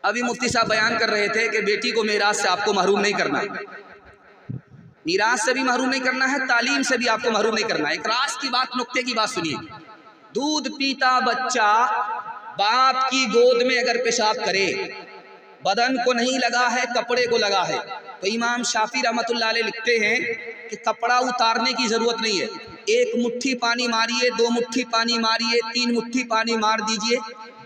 ابھی مفتی صاحب بیان کر رہے تھے کہ بیٹی کو میراث سے آپ کو محروم نہیں کرنا، میراث سے بھی محروم نہیں کرنا ہے، تعلیم سے بھی آپ کو محروم نہیں کرنا ہے۔ ایک راز کی بات، نقطے کی بات سنیے، دودھ پیتا بچہ باپ کی گود میں اگر پیشاب کرے، بدن کو نہیں لگا ہے کپڑے کو لگا ہے، تو امام شافعی رحمۃ اللہ علیہ لکھتے ہیں کہ کپڑا اتارنے کی ضرورت نہیں ہے، ایک مٹھی پانی ماریے، 2 مٹھی پانی ماریے، 3 مٹھی پانی مار دیجئے،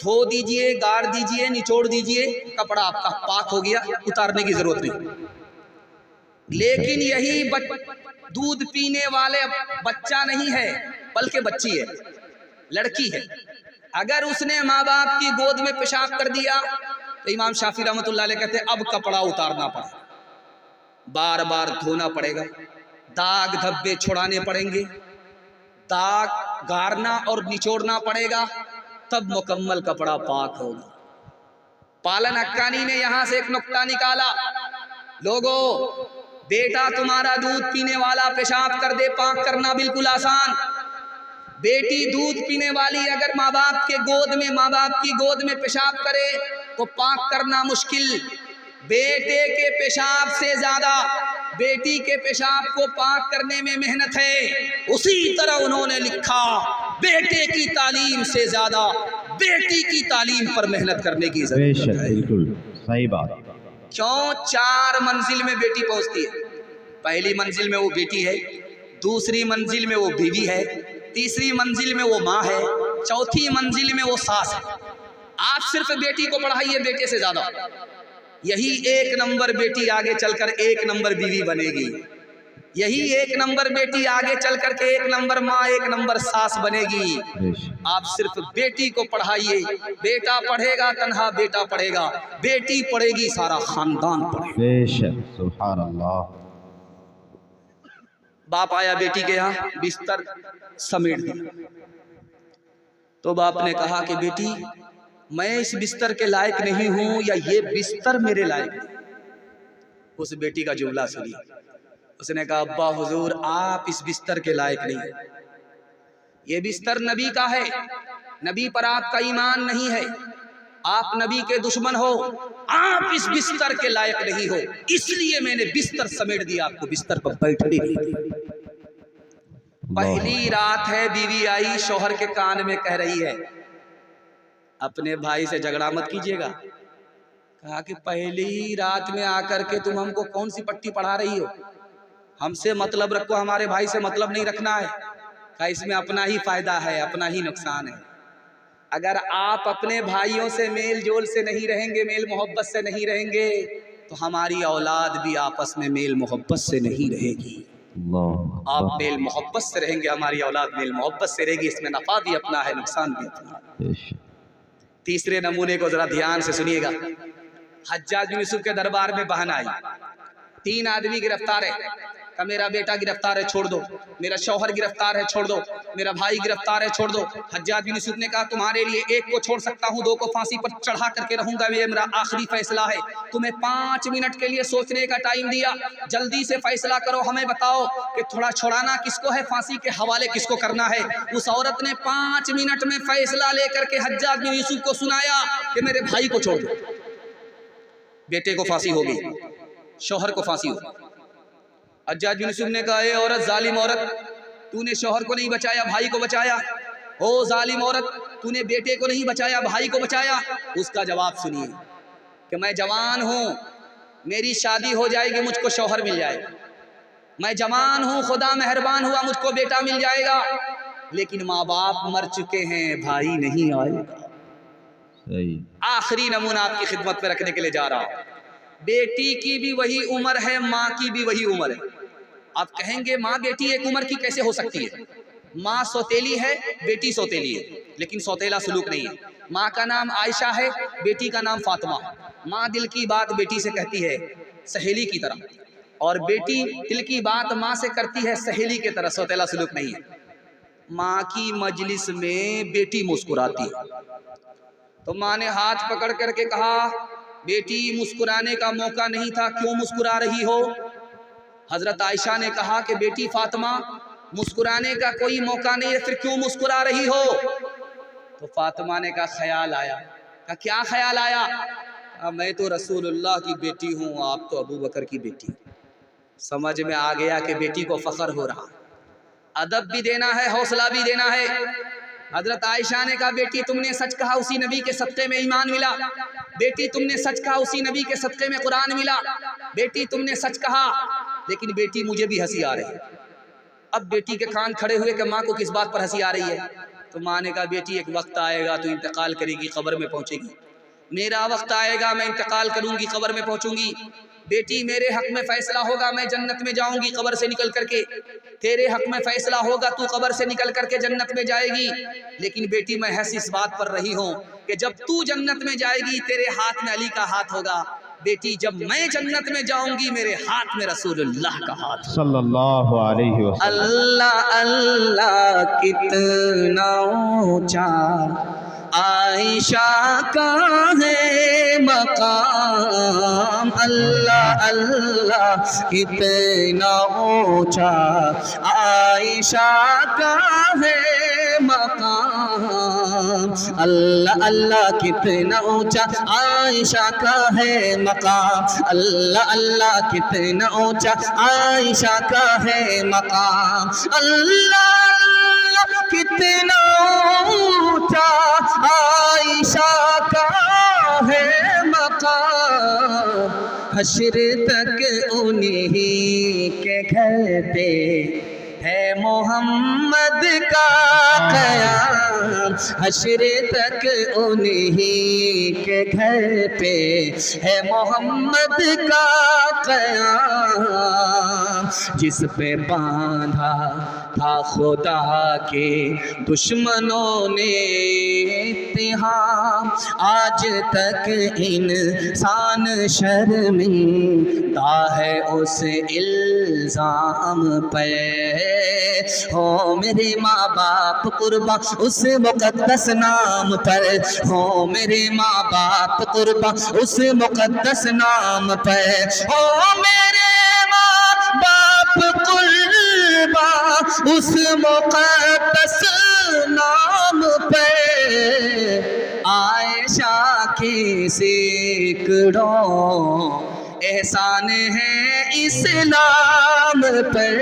دھو دیجئے، گاڑ دیجئے، نچوڑ دیجئے، کپڑا آپ کا پاک ہو گیا، اتارنے کی ضرورت نہیں۔ لیکن یہی دودھ پینے والے بچہ نہیں ہے بلکہ بچی ہے، لڑکی ہے، اگر اس نے ماں باپ کی گود میں پیشاب کر دیا تو امام شافعی رحمۃ اللہ علیہ کہتے ہیں اب کپڑا اتارنا پڑے گا، بار بار دھونا پڑے گا، داغ دھبے چھڑانے پڑیں گے، داغ گارنا اور نچوڑنا پڑے گا، تب مکمل کپڑا پاک ہوگا۔ پالن حقانی نے یہاں سے ایک نقطہ نکالا، لوگوں بیٹا تمہارا دودھ پینے والا پیشاب کر دے، پاک کرنا بالکل آسان، بیٹی دودھ پینے والی اگر ماں باپ کی گود میں پیشاب کرے تو پاک کرنا مشکل، بیٹے کے پیشاب سے زیادہ بیٹی کے پیشاب کو پاک کرنے میں محنت ہے۔ اسی طرح انہوں نے لکھا بیٹے کی تعلیم سے زیادہ بیٹی کی تعلیم پر محنت کرنے کی ضرورت ہے۔ بالکل صحیح بات۔ کیوں؟ 4 منزل میں بیٹی پہنچتی ہے، پہلی منزل میں وہ بیٹی ہے، دوسری منزل میں وہ بیوی ہے، تیسری منزل میں وہ ماں ہے، چوتھی منزل میں وہ ساس ہے۔ آپ صرف بیٹی کو پڑھائیے بیٹے سے زیادہ، یہی 1 نمبر بیٹی آگے چل کر 1 نمبر بیوی بنے گی، یہی 1 نمبر بیٹی آگے چل کر کے 1 نمبر ماں 1 نمبر ساس بنے گی۔ آپ صرف بیٹی کو پڑھائیے، بیٹا پڑھے گا تنہا بیٹا پڑھے گا، بیٹی پڑھے گی سارا خاندان پڑھے گا۔ بے شک، سبحان اللہ۔ باپ آیا بیٹی کے یہاں، بستر سمیٹ دیا، تو باپ نے کہا کہ بیٹی میں اس بستر کے لائق نہیں ہوں یا یہ بستر میرے لائق نہیں۔ اس بیٹی کا جملہ سنی، اس نے کہا ابا حضور آپ اس بستر کے لائق نہیں، یہ بستر نبی کا ہے، نبی پر آپ کا ایمان نہیں ہے، آپ نبی کے دشمن ہو، آپ اس بستر کے لائق نہیں ہو، اس لیے میں نے بستر سمیٹ دیا، آپ کو بستر پر بیٹھنے نہیں دیا۔ پہلی رات ہے، بیوی آئی شوہر کے کان میں کہہ رہی ہے اپنے بھائی سے جھگڑا مت کیجیے گا، کہا کہ پہلی رات میں آ کر کے تم ہم کو کون سی پٹی پڑھا رہی ہو، ہم سے مطلب رکھو، ہمارے بھائی سے مطلب نہیں رکھنا ہے، کہا اس میں اپنا ہی فائدہ ہے اپنا ہی نقصان ہے، اگر آپ اپنے بھائیوں سے میل جول سے نہیں رہیں گے، میل محبت سے نہیں رہیں گے تو ہماری اولاد بھی آپس میں میل محبت سے نہیں رہے گی، آپ میل محبت سے رہیں گے، ہماری اولاد میل محبت سے رہے گی، اس میں نفع بھی اپنا ہے نقصان بھی اپنا ہے۔ تیسرے نمونے کو ذرا دھیان سے سنیے گا، حجاج بن یوسف کے دربار میں بہن آئی، 3 آدمی گرفتار ہے، کہ میرا بیٹا گرفتار ہے چھوڑ دو، میرا شوہر گرفتار ہے چھوڑ دو، میرا بھائی گرفتار ہے چھوڑ دو۔ حجاج بن یوسف نے کہا تمہارے لیے 1 کو چھوڑ سکتا ہوں، 2 کو پھانسی پر چڑھا کر کے رہوں گا، یہ میرا آخری فیصلہ ہے، تمہیں 5 منٹ کے لیے سوچنے کا ٹائم دیا، جلدی سے فیصلہ کرو، ہمیں بتاؤ کہ تھوڑا چھڑانا کس کو ہے، پھانسی کے حوالے کس کو کرنا ہے۔ اس عورت نے 5 منٹ میں فیصلہ لے کر کے حجاج بن یوسف کو سنایا کہ میرے بھائی کو چھوڑ دو، بیٹے کو پھانسی ہوگی، شوہر کو پھانسی ہوگی۔ حجاج بن یوسف نے کہا اے عورت، ظالم عورت، تو نے شوہر کو نہیں بچایا بھائی کو بچایا، او ظالم عورت تو نے بیٹے کو نہیں بچایا بھائی کو بچایا۔ اس کا جواب سنیے کہ میں جوان ہوں، میری شادی ہو جائے گی، مجھ کو شوہر مل جائے گا، میں جوان ہوں، خدا مہربان ہوا مجھ کو بیٹا مل جائے گا، لیکن ماں باپ مر چکے ہیں، بھائی نہیں آئے گا۔ آخری نمونہ آپ کی خدمت میں رکھنے کے لیے جا رہا ہوں، بیٹی کی بھی وہی عمر ہے، ماں کی بھی وہی عمر ہے۔ آپ کہیں گے ماں بیٹی ایک عمر کی کیسے ہو سکتی ہے؟ ماں سوتیلی ہے، بیٹی سوتیلی ہے، لیکن سوتیلا سلوک نہیں ہے۔ ماں کا نام عائشہ ہے، بیٹی کا نام فاطمہ ہے۔ ماں دل کی بات بیٹی سے کہتی ہے سہیلی کی طرح، اور بیٹی دل کی بات ماں سے کرتی ہے سہیلی کی طرح، سوتیلا سلوک نہیں ہے۔ ماں کی مجلس میں بیٹی مسکراتی ہے تو ماں نے ہاتھ پکڑ کر کے کہا بیٹی مسکرانے کا موقع نہیں تھا، کیوں مسکرا رہی ہو؟ حضرت عائشہ نے کہا کہ بیٹی فاطمہ مسکرانے کا کوئی موقع نہیں ہے، پھر کیوں مسکرا رہی ہو؟ تو فاطمہ نے کہا خیال آیا۔ کہا کیا خیال آیا؟ میں تو رسول اللہ کی بیٹی ہوں، آپ تو ابو بکر کی بیٹی۔ سمجھ میں آ گیا کہ بیٹی کو فخر ہو رہا، ادب بھی دینا ہے، حوصلہ بھی دینا ہے۔ حضرت عائشہ نے کہا بیٹی تم نے سچ کہا، اسی نبی کے صدقے میں ایمان ملا۔ بیٹی تم نے سچ کہا، اسی نبی کے صدقے میں قرآن ملا۔ بیٹی تم نے سچ کہا، لیکن بیٹی مجھے بھی ہنسی آ رہی ہے۔ اب بیٹی کے کان کھڑے ہوئے کہ ماں کو کس بات پر ہنسی آ رہی ہے؟ تو ماں نے کہا بیٹی ایک وقت آئے گا تو انتقال کرے گی، قبر میں پہنچے گی، میرا وقت آئے گا میں انتقال کروں گی، قبر میں پہنچوں گی۔ بیٹی میرے حق میں فیصلہ ہوگا میں جنت میں جاؤں گی قبر سے نکل کر کے، تیرے حق میں فیصلہ ہوگا تو قبر سے نکل کر کے جنت میں جائے گی۔ لیکن بیٹی میں حیث اس بات پر رہی ہوں کہ جب تو جنت میں جائے گی تیرے ہاتھ میں علی کا ہاتھ ہوگا، بیٹی جب میں جنت میں جاؤں گی میرے ہاتھ میں رسول اللہ کا ہاتھ۔ صلی اللہ علیہ وسلم۔ اللہ اللہ کتنا اونچا عائشہ کا ہے مقام، اللہ اللہ کتنا اونچا عائشہ کا ہے مقام، اللہ اللہ کتنا اونچا عائشہ کا ہے مقام، اللہ اللہ کتنا اونچا عائشہ کا ہے مقام، اللہ اللہ کتنا اونچا عائشہ کا ہے مقام، حشر تک انہی کے گھر پہ ہے محمد کا قیام، حشر تک انہی کے گھر پہ ہے محمد کا قیام، جس پہ باندھا تھا خدا کے دشمنوں نے اتہام، آج تک انسان شرمندہ ہے اس الزام پہ، ہو میرے ماں باپ قرباں اس مقدس نام پر، ہو میرے ماں باپ قرباں اس مقدس نام پر، ہو میرے ماں باپ قرباں اس مقدس نام پر، عائشہ کے سینکڑوں احسان ہے اسلام پر،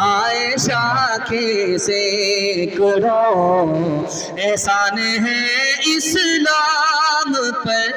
عائشہ کے سینکڑوں احسان ہے اسلام پر۔